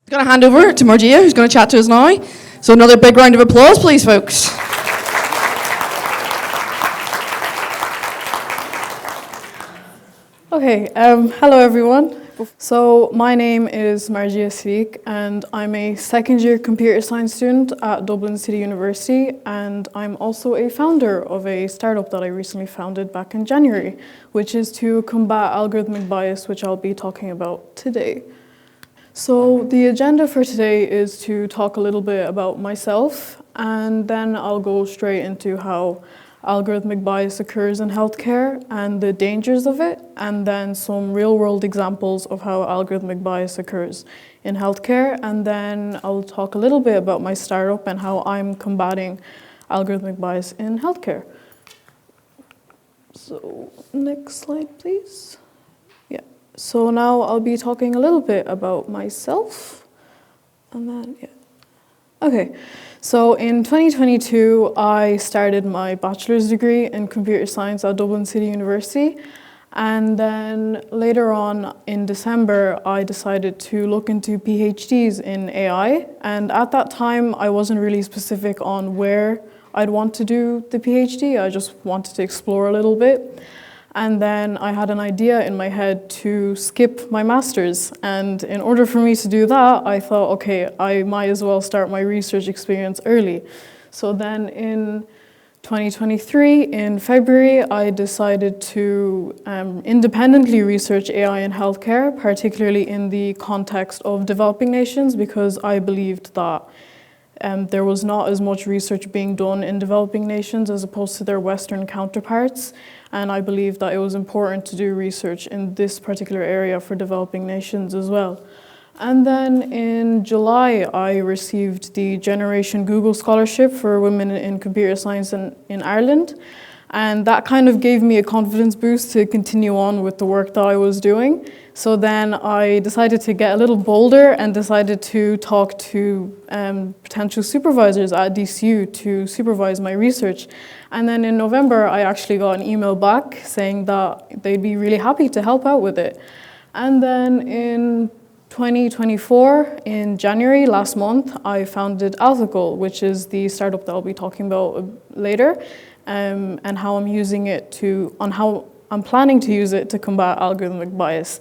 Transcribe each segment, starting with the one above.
Going to hand over to Marija, who's going to chat to us now. So another big round of applause, please, folks. Okay, hello everyone. So my name is Marija Siddik, and I'm a second-year computer science student at Dublin City University, and I'm also a founder of a startup that I recently founded back in January, which is to combat algorithmic bias, which I'll be talking about today. So the agenda for today is to talk a little bit about myself, and then I'll go straight into how algorithmic bias occurs in healthcare and the dangers of it, and then some real-world examples of how algorithmic bias occurs in healthcare, and then I'll talk a little bit about my startup and how I'm combating algorithmic bias in healthcare. So next slide, please. So now I'll be talking a little bit about myself, and then, Okay, so in 2022, I started my bachelor's degree in computer science at Dublin City University, and then later on in December, I decided to look into PhDs in AI, and at that time, I wasn't really specific on where I'd want to do the PhD. I just wanted to explore a little bit. And then I had an idea in my head to skip my master's. And in order for me to do that, I thought, okay, I might as well start my research experience early. So then in 2023, in February, I decided to independently research AI in healthcare, particularly in the context of developing nations, because I believed that there was not as much research being done in developing nations as opposed to their Western counterparts. And I believe that it was important to do research in this particular area for developing nations as well. And then in July, I received the Generation Google Scholarship for Women in Computer Science in Ireland. And that kind of gave me a confidence boost to continue on with the work that I was doing. So then I decided to get a little bolder and decided to talk to potential supervisors at DCU to supervise my research. And then in November, I actually got an email back saying that they'd be really happy to help out with it. And then in 2024, in January last month, I founded Ethical, which is the startup that I'll be talking about later, and how I'm using it how I'm planning to use it to combat algorithmic bias.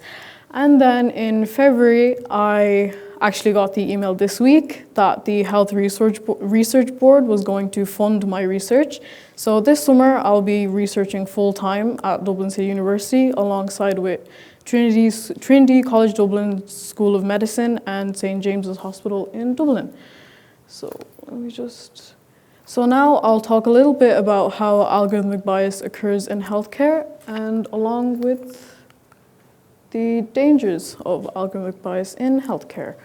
And then in February, I actually got the email this week that the Health Research Board was going to fund my research. So this summer, I'll be researching full-time at Dublin City University alongside with Trinity College Dublin School of Medicine and St. James's Hospital in Dublin. So now I'll talk a little bit about how algorithmic bias occurs in healthcare and along with the dangers of algorithmic bias in healthcare.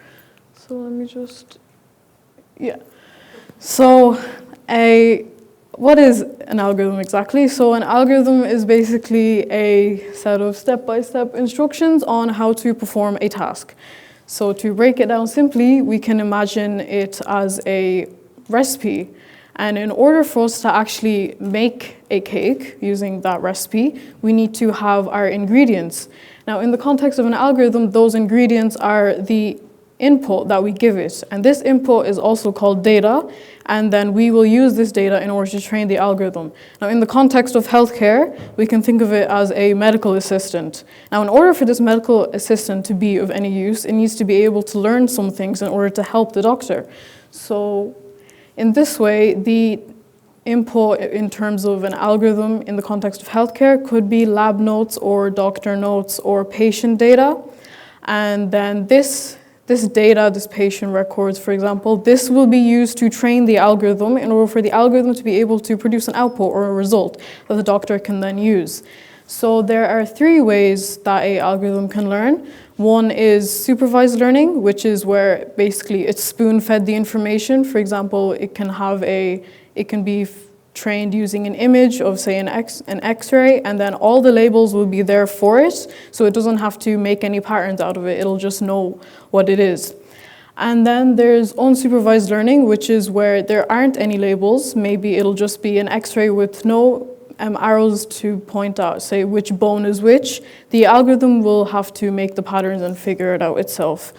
What is an algorithm exactly? So an algorithm is basically a set of step-by-step instructions on how to perform a task. So to break it down simply, we can imagine it as a recipe. And in order for us to actually make a cake using that recipe, we need to have our ingredients. Now, in the context of an algorithm, those ingredients are the input that we give it. And this input is also called data, and then we will use this data in order to train the algorithm. Now, in the context of healthcare, we can think of it as a medical assistant. Now, in order for this medical assistant to be of any use, it needs to be able to learn some things in order to help the doctor. So in this way, the input in terms of an algorithm in the context of healthcare could be lab notes or doctor notes or patient data. And then this data, this patient records, for example, this will be used to train the algorithm in order for the algorithm to be able to produce an output or a result that the doctor can then use. So there are three ways that an algorithm can learn. One is supervised learning, which is where basically it's spoon-fed the information. For example, it can be trained using an image of, say, an X-ray, and then all the labels will be there for it, so it doesn't have to make any patterns out of it. It'll just know what it is. And then there's unsupervised learning, which is where there aren't any labels. Maybe it'll just be an X-ray with no arrows to point out, say, which bone is which. The algorithm will have to make the patterns and figure it out itself.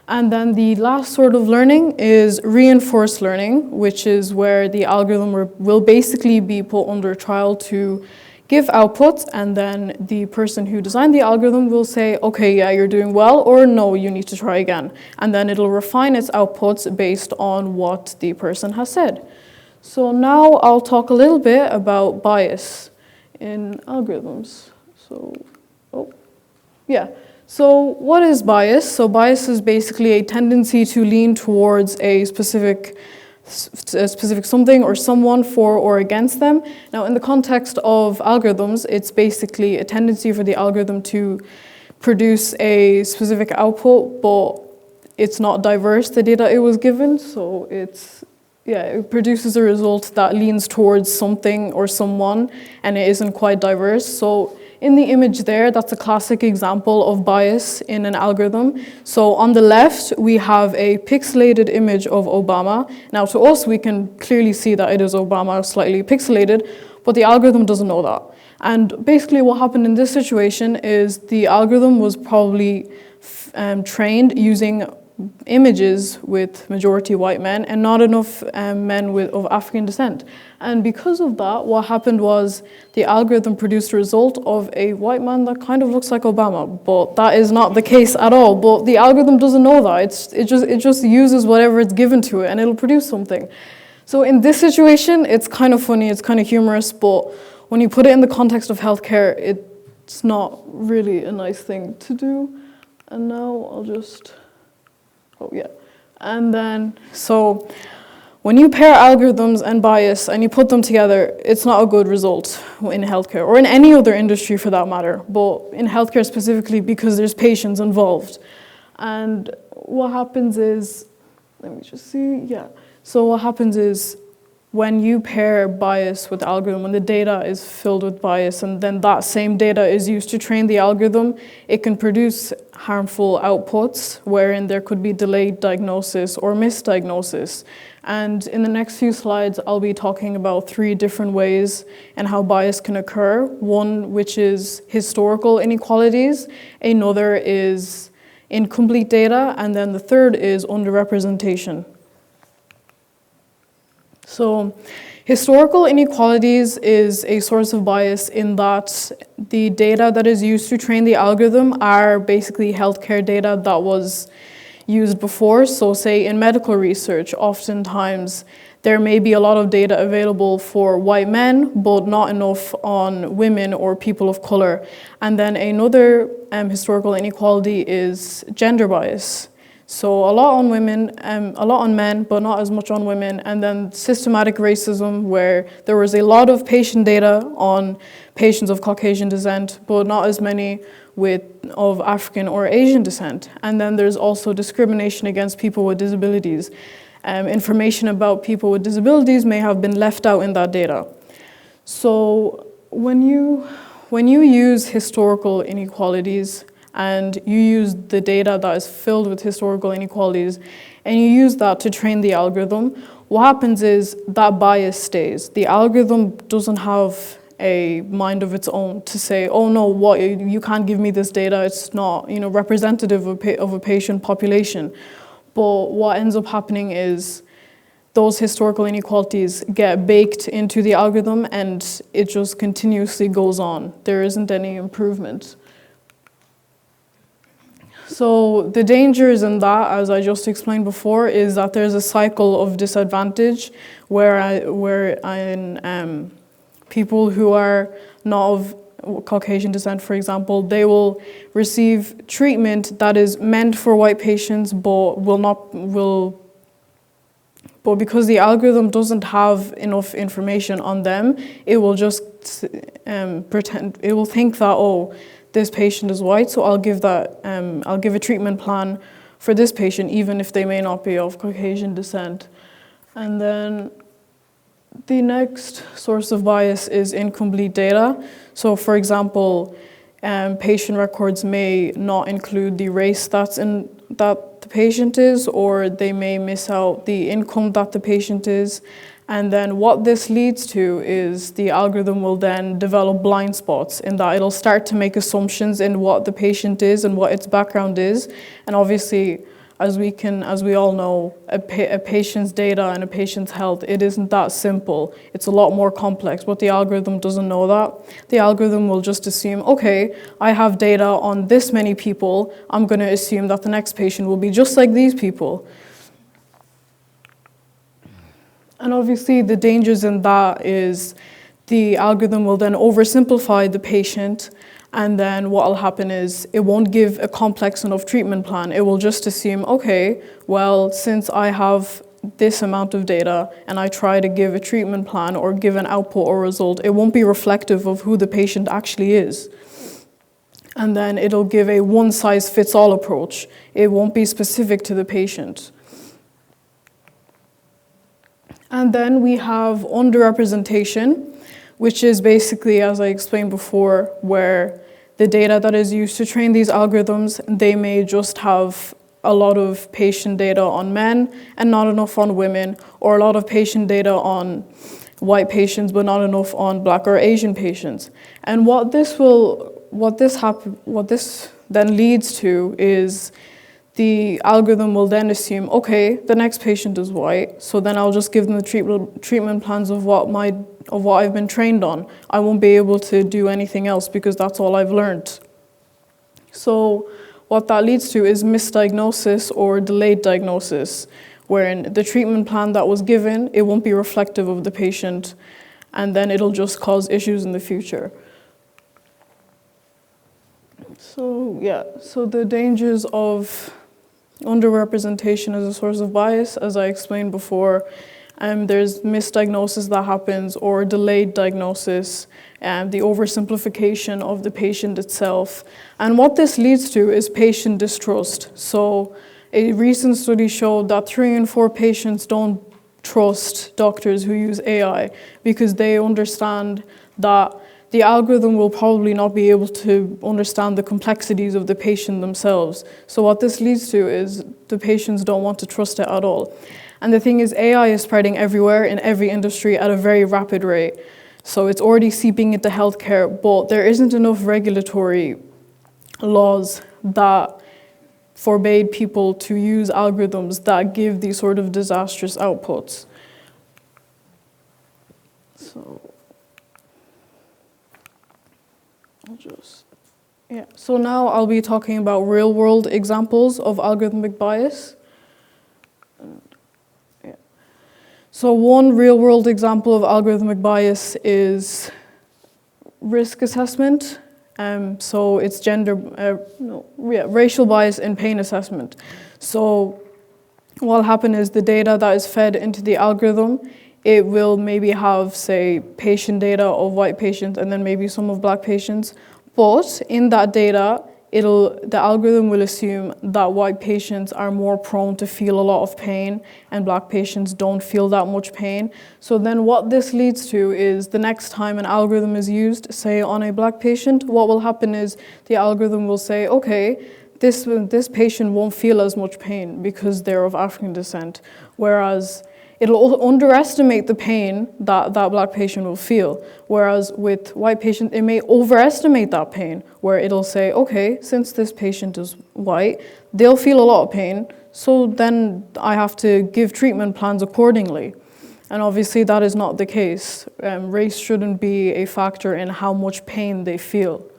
And then the last sort of learning is reinforced learning, which is where the algorithm will basically be put under trial to give outputs, and then the person who designed the algorithm will say, okay, yeah, you're doing well, or no, you need to try again. And then it'll refine its outputs based on what the person has said. So now I'll talk a little bit about bias in algorithms. So what is bias? So bias is basically a tendency to lean towards a specific something or someone for or against them. Now, in the context of algorithms, it's basically a tendency for the algorithm to produce a specific output, but it's not diverse, the data it was given, so it produces a result that leans towards something or someone, and it isn't quite diverse. So in the image there, that's a classic example of bias in an algorithm. So on the left, we have a pixelated image of Obama. Now to us, we can clearly see that it is Obama, slightly pixelated, but the algorithm doesn't know that. And basically what happened in this situation is the algorithm was probably trained using images with majority white men and not enough men of African descent. And because of that, what happened was the algorithm produced a result of a white man that kind of looks like Obama, but that is not the case at all. But the algorithm doesn't know that. It just uses whatever it's given to it and it'll produce something. So in this situation, it's kind of funny, it's kind of humorous, but when you put it in the context of healthcare, it's not really a nice thing to do. And now I'll just... And then, so when you pair algorithms and bias and you put them together, it's not a good result in healthcare or in any other industry for that matter, but in healthcare specifically because there's patients involved. And what happens is, so what happens is when you pair bias with algorithm, when the data is filled with bias and then that same data is used to train the algorithm, it can produce harmful outputs wherein there could be delayed diagnosis or misdiagnosis. And in the next few slides, I'll be talking about 3 different ways and how bias can occur. One, which is historical inequalities. Another is incomplete data. And then the third is underrepresentation. So historical inequalities is a source of bias in that the data that is used to train the algorithm are basically healthcare data that was used before. So say in medical research, oftentimes there may be a lot of data available for white men, but not enough on women or people of color. And then another historical inequality is gender bias. So a lot on women, a lot on men, but not as much on women. And then systematic racism, where there was a lot of patient data on patients of Caucasian descent, but not as many of African or Asian descent. And then there's also discrimination against people with disabilities. Information about people with disabilities may have been left out in that data. So when you use historical inequalities, and you use the data that is filled with historical inequalities, and you use that to train the algorithm, what happens is that bias stays. The algorithm doesn't have a mind of its own to say, oh no, you can't give me this data, it's not representative of a patient population. But what ends up happening is those historical inequalities get baked into the algorithm and it just continuously goes on. There isn't any improvement. So the dangers in that, as I just explained before, is that there's a cycle of disadvantage where people who are not of Caucasian descent, for example, they will receive treatment that is meant for white patients, but because the algorithm doesn't have enough information on them, it will just it will think that, oh, this patient is white, so I'll give a treatment plan for this patient, even if they may not be of Caucasian descent. And then the next source of bias is incomplete data. So for example, patient records may not include the race that the patient is, or they may miss out the income that the patient is. And then what this leads to is the algorithm will then develop blind spots in that it'll start to make assumptions in what the patient is and what its background is. And obviously, as we all know, a patient's data and a patient's health, it isn't that simple. It's a lot more complex, but the algorithm doesn't know that. The algorithm will just assume, okay, I have data on this many people, I'm going to assume that the next patient will be just like these people. And obviously the dangers in that is the algorithm will then oversimplify the patient, and then what will happen is it won't give a complex enough treatment plan. It will just assume, okay, well, since I have this amount of data and I try to give a treatment plan or give an output or result, it won't be reflective of who the patient actually is. And then it'll give a one-size-fits-all approach. It won't be specific to the patient. And then we have underrepresentation, which is basically, as I explained before, where the data that is used to train these algorithms, they may just have a lot of patient data on men and not enough on women, or a lot of patient data on white patients but not enough on Black or Asian patients. And what this then leads to is the algorithm will then assume, okay, the next patient is white, so then I'll just give them the treatment plans of what I've been trained on. I won't be able to do anything else because that's all I've learned. So what that leads to is misdiagnosis or delayed diagnosis, wherein the treatment plan that was given, it won't be reflective of the patient, and then it'll just cause issues in the future. So the dangers of underrepresentation as a source of bias, as I explained before, there's misdiagnosis that happens or delayed diagnosis, and the oversimplification of the patient itself. And what this leads to is patient distrust. So a recent study showed that 3 in 4 patients don't trust doctors who use AI because they understand that the algorithm will probably not be able to understand the complexities of the patient themselves. So what this leads to is the patients don't want to trust it at all. And the thing is, AI is spreading everywhere in every industry at a very rapid rate. So it's already seeping into healthcare, but there isn't enough regulatory laws that forbade people to use algorithms that give these sort of disastrous outputs. So now I'll be talking about real-world examples of algorithmic bias. So one real-world example of algorithmic bias is risk assessment. So it's racial bias in pain assessment. So what will happen is the data that is fed into the algorithm, it will maybe have, say, patient data of white patients and then maybe some of Black patients. But in that data, the algorithm will assume that white patients are more prone to feel a lot of pain and Black patients don't feel that much pain. So then what this leads to is the next time an algorithm is used, say on a Black patient, what will happen is the algorithm will say, okay, this patient won't feel as much pain because they're of African descent, whereas it'll underestimate the pain that Black patient will feel, whereas with white patient, it may overestimate that pain, where it'll say, okay, since this patient is white, they'll feel a lot of pain, so then I have to give treatment plans accordingly. And obviously that is not the case. Race shouldn't be a factor in how much pain they feel.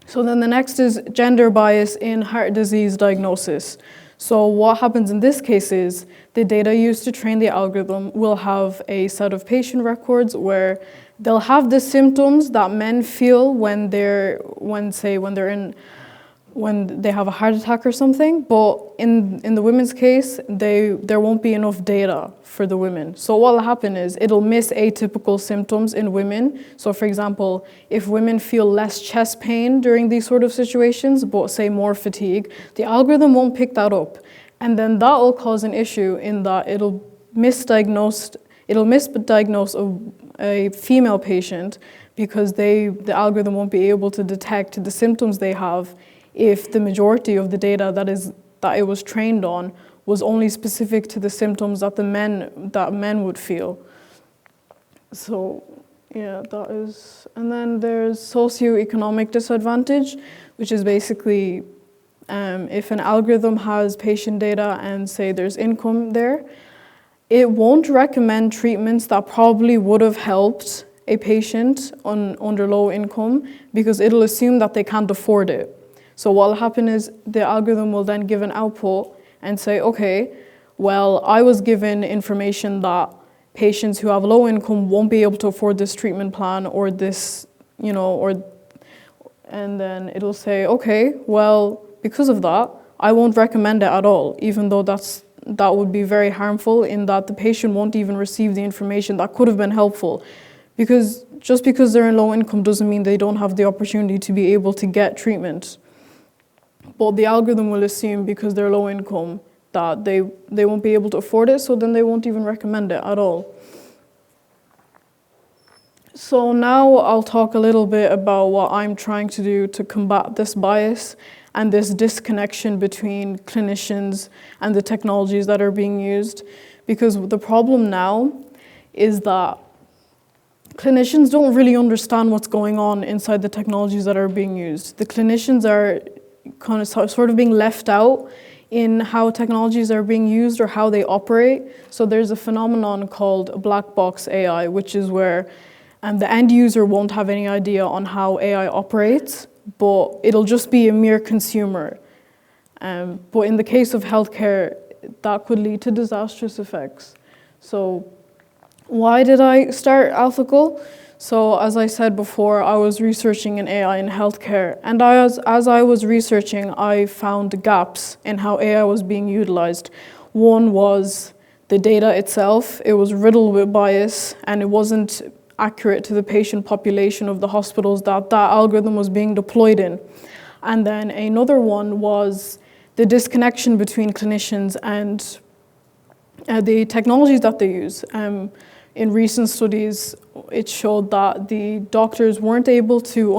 So then the next is gender bias in heart disease diagnosis. So what happens in this case is the data used to train the algorithm will have a set of patient records where they'll have the symptoms that men feel when they have a heart attack or something, but in the women's case, there won't be enough data for the women. So what will happen is it'll miss atypical symptoms in women. So for example, if women feel less chest pain during these sort of situations, but say more fatigue, the algorithm won't pick that up. And then that will cause an issue in that it'll misdiagnose a female patient because the algorithm won't be able to detect the symptoms they have if the majority of the data that it was trained on was only specific to the symptoms that men would feel. So yeah, that is. And then there's socioeconomic disadvantage, which is basically if an algorithm has patient data and say there's income there, it won't recommend treatments that probably would have helped a patient under low income because it'll assume that they can't afford it. So what will happen is the algorithm will then give an output and say, okay, well, I was given information that patients who have low income won't be able to afford this treatment plan or this, and then it'll say, okay, well, because of that, I won't recommend it at all, even though that would be very harmful in that the patient won't even receive the information that could have been helpful. Because just because they're in low income doesn't mean they don't have the opportunity to be able to get treatment. But the algorithm will assume because they're low income that they won't be able to afford it, so then they won't even recommend it at all. So now I'll talk a little bit about what I'm trying to do to combat this bias and this disconnection between clinicians and the technologies that are being used. Because the problem now is that clinicians don't really understand what's going on inside the technologies that are being used. The clinicians are kind of sort of being left out in how technologies are being used or how they operate. So there's a phenomenon called black box AI, which is where the end user won't have any idea on how AI operates, but it'll just be a mere consumer. But in the case of healthcare, that could lead to disastrous effects. So why did I start AlphaCool? So as I said before, I was researching in AI in healthcare. And as I was researching, I found gaps in how AI was being utilized. One was the data itself. It was riddled with bias, and it wasn't accurate to the patient population of the hospitals that algorithm was being deployed in. And then another one was the disconnection between clinicians and the technologies that they use. In recent studies, it showed that the doctors weren't able to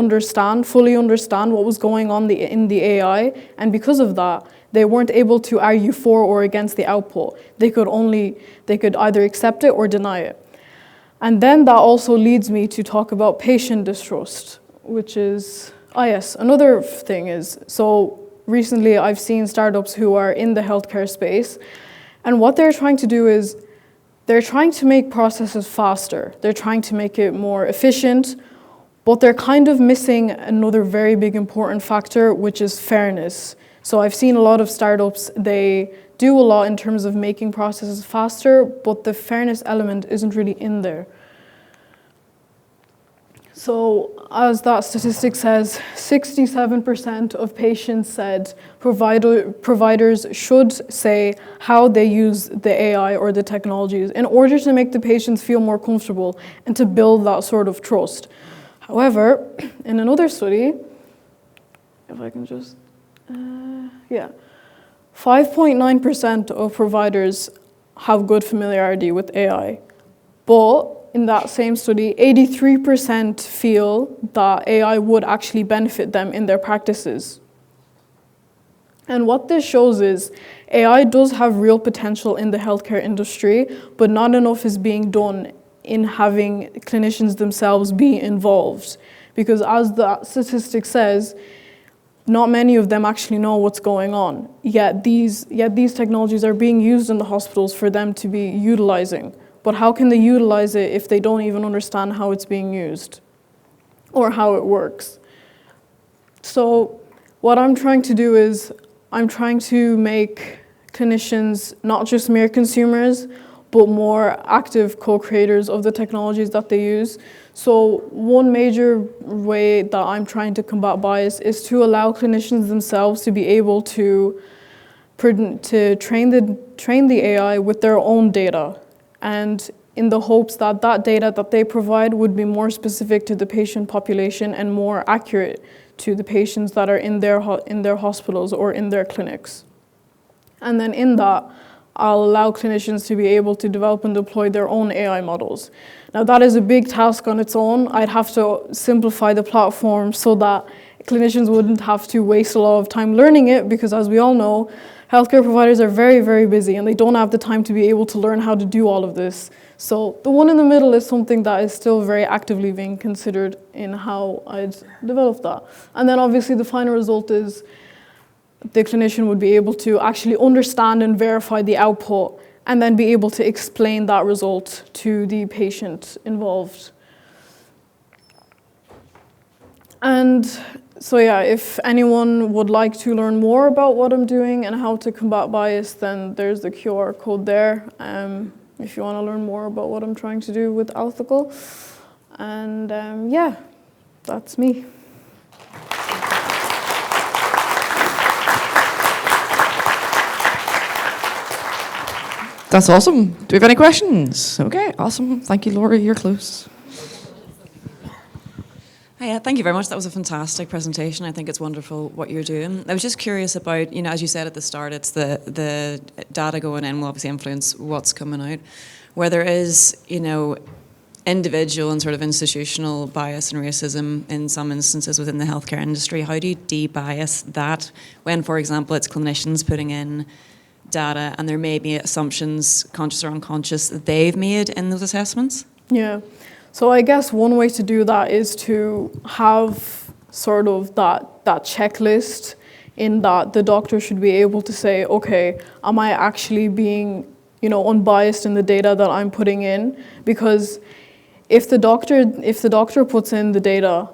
fully understand what was going on in the AI, and because of that, they weren't able to argue for or against the output. They could either accept it or deny it. And then that also leads me to talk about patient distrust, which is, another thing is, so recently I've seen startups who are in the healthcare space, and what they're trying to do is they're trying to make processes faster. They're trying to make it more efficient, but they're kind of missing another very big important factor, which is fairness. So I've seen a lot of startups, they do a lot in terms of making processes faster, but the fairness element isn't really in there. So as that statistic says, 67% of patients said providers should say how they use the AI or the technologies in order to make the patients feel more comfortable and to build that sort of trust. However, in another study, if I can just, 5.9% of providers have good familiarity with AI, but in that same study, 83% feel that AI would actually benefit them in their practices. And what this shows is AI does have real potential in the healthcare industry, but not enough is being done in having clinicians themselves be involved. Because as the statistic says, not many of them actually know what's going on. Yet these technologies are being used in the hospitals for them to be utilizing. But how can they utilize it if they don't even understand how it's being used or how it works? So what I'm trying to do is I'm trying to make clinicians not just mere consumers, but more active co-creators of the technologies that they use. So one major way that I'm trying to combat bias is to allow clinicians themselves to be able to train the AI with their own data, and in the hopes that that data that they provide would be more specific to the patient population and more accurate to the patients that are in their hospitals or in their clinics. And then in that, I'll allow clinicians to be able to develop and deploy their own AI models. Now that is a big task on its own. I'd have to simplify the platform so that clinicians wouldn't have to waste a lot of time learning it, because as we all know, healthcare providers are very, very busy and they don't have the time to be able to learn how to do all of this. So the one in the middle is something that is still very actively being considered in how I'd develop that. And then obviously the final result is the clinician would be able to actually understand and verify the output and then be able to explain that result to the patient involved. And so yeah, if anyone would like to learn more about what I'm doing and how to combat bias, then there's the QR code there, if you want to learn more about what I'm trying to do with Ethical. And yeah, that's me. That's awesome. Do we have any questions? Okay, awesome. Thank you, Laura. You're close. Hiya, thank you very much. That was a fantastic presentation. I think it's wonderful what you're doing. I was just curious about, as you said at the start, it's the data going in will obviously influence what's coming out. Where there is, individual and sort of institutional bias and racism in some instances within the healthcare industry, how do you de-bias that when, for example, it's clinicians putting in data and there may be assumptions, conscious or unconscious, that they've made in those assessments? Yeah. So I guess one way to do that is to have sort of that checklist in that the doctor should be able to say, okay, am I actually being, unbiased in the data that I'm putting in? Because if the doctor puts in the data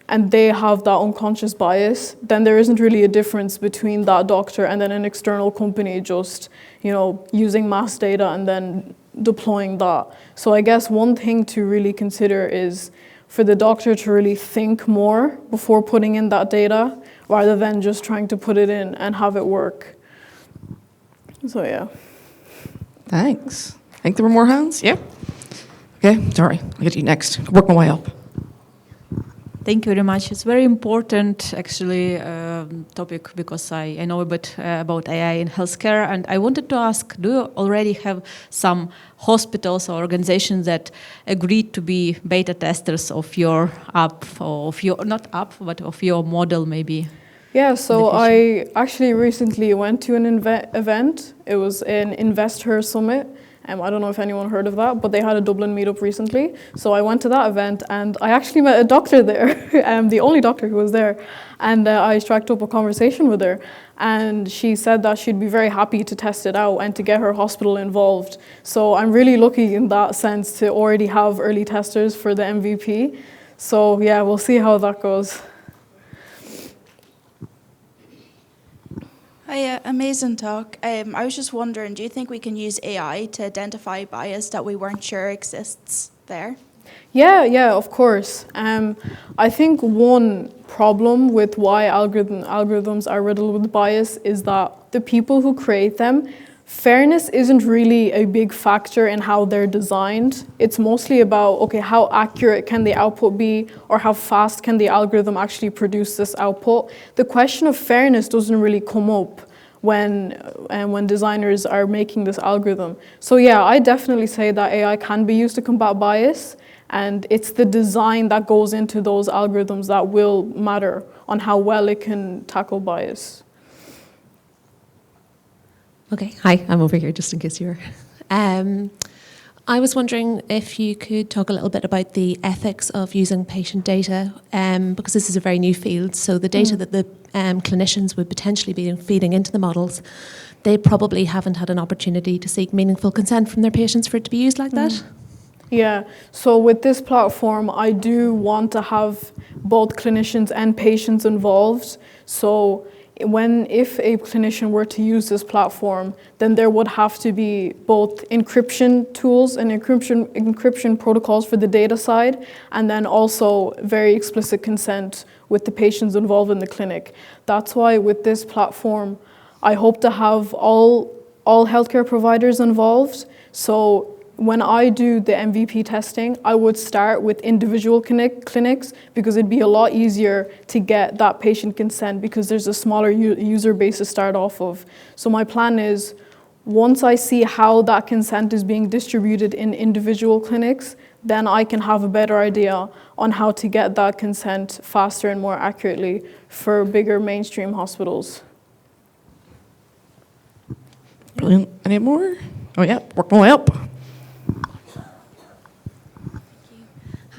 and they have that unconscious bias, then there isn't really a difference between that doctor and then an external company just, using mass data and then deploying that. So I guess one thing to really consider is for the doctor to really think more before putting in that data, rather than just trying to put it in and have it work. So yeah. Thanks. I think there were more hands. Yeah. Okay, sorry. I'll get you next. Work my way up. Thank you very much. It's very important, actually, topic because I know a bit about AI in healthcare, and I wanted to ask: do you already have some hospitals or organizations that agreed to be beta testers of your app, or of your not app, but of your model, maybe? Yeah. So I actually recently went to an event. It was an Investor Summit. I don't know if anyone heard of that, but they had a Dublin meetup recently. So I went to that event and I actually met a doctor there, the only doctor who was there. And I struck up a conversation with her. And she said that she'd be very happy to test it out and to get her hospital involved. So I'm really lucky in that sense to already have early testers for the MVP. So yeah, we'll see how that goes. Hiya, amazing talk. I was just wondering, do you think we can use AI to identify bias that we weren't sure exists there? Yeah, of course. I think one problem with why algorithms are riddled with bias is that the people who create them, fairness isn't really a big factor in how they're designed. It's mostly about, okay, how accurate can the output be, or how fast can the algorithm actually produce this output? The question of fairness doesn't really come up when designers are making this algorithm. So yeah, I definitely say that AI can be used to combat bias, and it's the design that goes into those algorithms that will matter on how well it can tackle bias. Okay, hi, I'm over here just in case you were. I was wondering if you could talk a little bit about the ethics of using patient data, because this is a very new field, so the data that the clinicians would potentially be feeding into the models, they probably haven't had an opportunity to seek meaningful consent from their patients for it to be used like that. Yeah, so with this platform, I do want to have both clinicians and patients involved. So if a clinician were to use this platform, then there would have to be both encryption tools and encryption protocols for the data side, and then also very explicit consent with the patients involved in the clinic. That's why with this platform, I hope to have all healthcare providers involved. So when I do the MVP testing, I would start with individual clinics because it'd be a lot easier to get that patient consent because there's a smaller user base to start off of. So my plan is, once I see how that consent is being distributed in individual clinics, then I can have a better idea on how to get that consent faster and more accurately for bigger mainstream hospitals. Brilliant. Any more? Oh yeah, work my way up.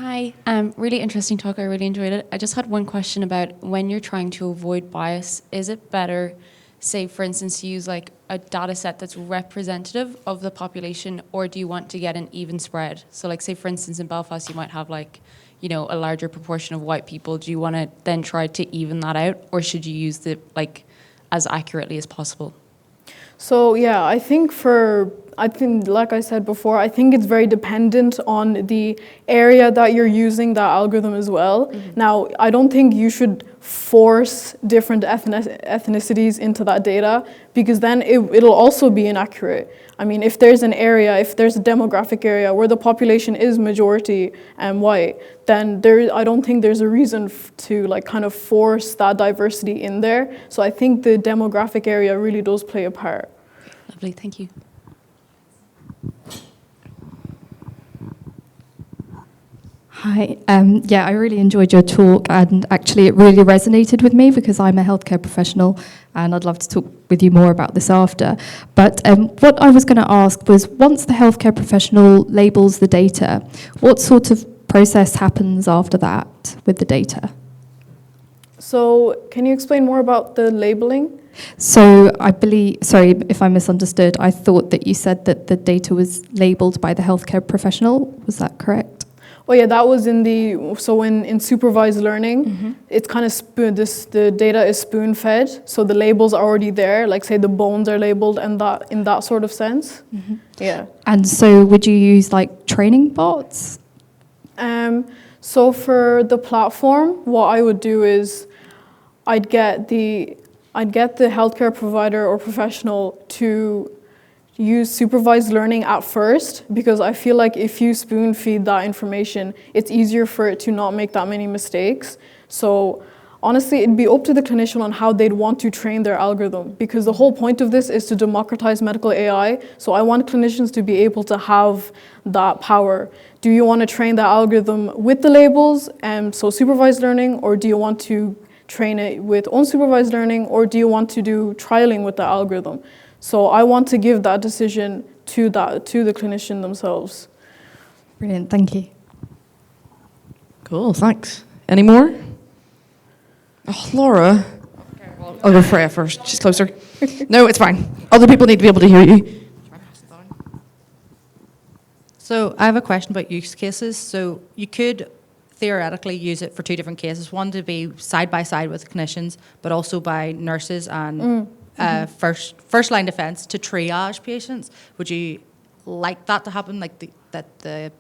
Hi, really interesting talk. I really enjoyed it. I just had one question about when you're trying to avoid bias, is it better, say, for instance, to use like a data set that's representative of the population, or do you want to get an even spread? So like, say, for instance, in Belfast, you might have like, you know, a larger proportion of white people. Do you want to then try to even that out, or should you use the, like, as accurately as possible? So yeah, I think like I said before, I think it's very dependent on the area that you're using that algorithm as well. Now, I don't think you should force different ethnicities into that data, because then it'll also be inaccurate. I mean, if there's a demographic area where the population is majority white, then I don't think there's a reason to like kind of force that diversity in there. So I think the demographic area really does play a part. Lovely, thank you. Hi. Yeah, I really enjoyed your talk, and actually it really resonated with me because I'm a healthcare professional and I'd love to talk with you more about this after. But what I was going to ask was, once the healthcare professional labels the data, what sort of process happens after that with the data? So can you explain more about the labeling? So I believe, sorry if I misunderstood, I thought that you said that the data was labeled by the healthcare professional. Was that correct? Oh yeah, that was in supervised learning, it's kind of the data is spoon-fed, so the labels are already there, like say the bones are labeled and that in that sort of sense. Yeah. And so would you use like training bots? So for the platform, what I would do is I'd get the healthcare provider or professional to use supervised learning at first, because I feel like if you spoon feed that information, it's easier for it to not make that many mistakes. So honestly, it'd be up to the clinician on how they'd want to train their algorithm, because the whole point of this is to democratize medical AI. So I want clinicians to be able to have that power. Do you want to train the algorithm with the labels, so supervised learning, or do you want to train it with unsupervised learning, or do you want to do trialing with the algorithm? So I want to give that decision to the clinician themselves. Brilliant, thank you. Cool, thanks. Any more? Oh, Laura. Okay, well, I'll go Freya first. She's closer. No, it's fine. Other people need to be able to hear you. So I have a question about use cases. So you could theoretically use it for two different cases. One to be side by side with clinicians, but also by nurses and first line defense to triage patients. Would you like that to happen? Like that the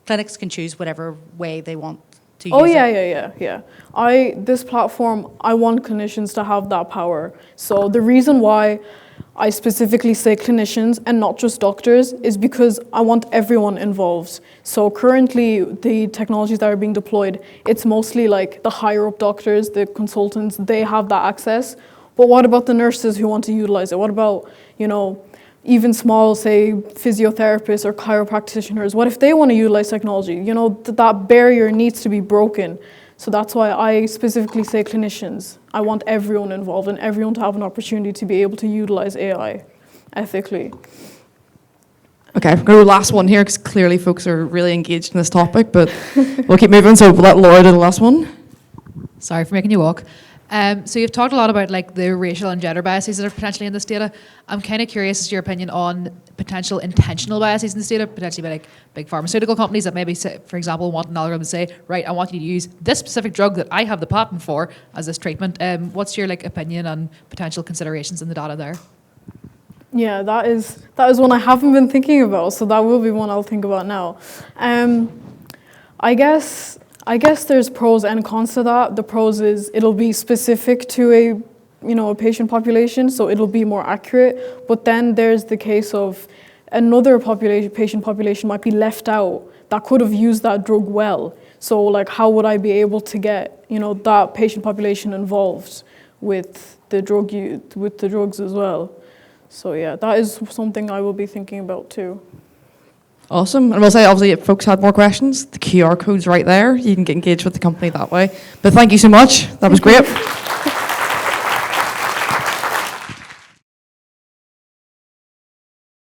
clinics can choose whatever way they want to use it? Yeah. This platform, I want clinicians to have that power. So the reason why I specifically say clinicians and not just doctors is because I want everyone involved. So currently, the technologies that are being deployed, it's mostly like the higher up doctors, the consultants, they have that access. But what about the nurses who want to utilize it? What about, even small, say, physiotherapists or chiropractitioners? What if they want to utilize technology? That barrier needs to be broken. So that's why I specifically say clinicians. I want everyone involved and everyone to have an opportunity to be able to utilize AI ethically. Okay, I'm going to go last one here because clearly folks are really engaged in this topic, but we'll keep moving. So we'll let Laura do the last one. Sorry for making you walk. So you've talked a lot about like the racial and gender biases that are potentially in this data. I'm kind of curious as to your opinion on potential intentional biases in this data, potentially by like big pharmaceutical companies that maybe, say, for example, want an algorithm to say, right, I want you to use this specific drug that I have the patent for as this treatment. What's your like opinion on potential considerations in the data there? Yeah, that is one I haven't been thinking about, so that will be one I'll think about now. I guess there's pros and cons to that. The pros is it'll be specific to a patient population, so it'll be more accurate. But then there's the case of another patient population might be left out that could have used that drug well. So like, how would I be able to get that patient population involved with the drugs as well? So yeah, that is something I will be thinking about too. Awesome. And we'll say, obviously, if folks had more questions, the QR code's right there. You can get engaged with the company that way. But thank you so much. That was great.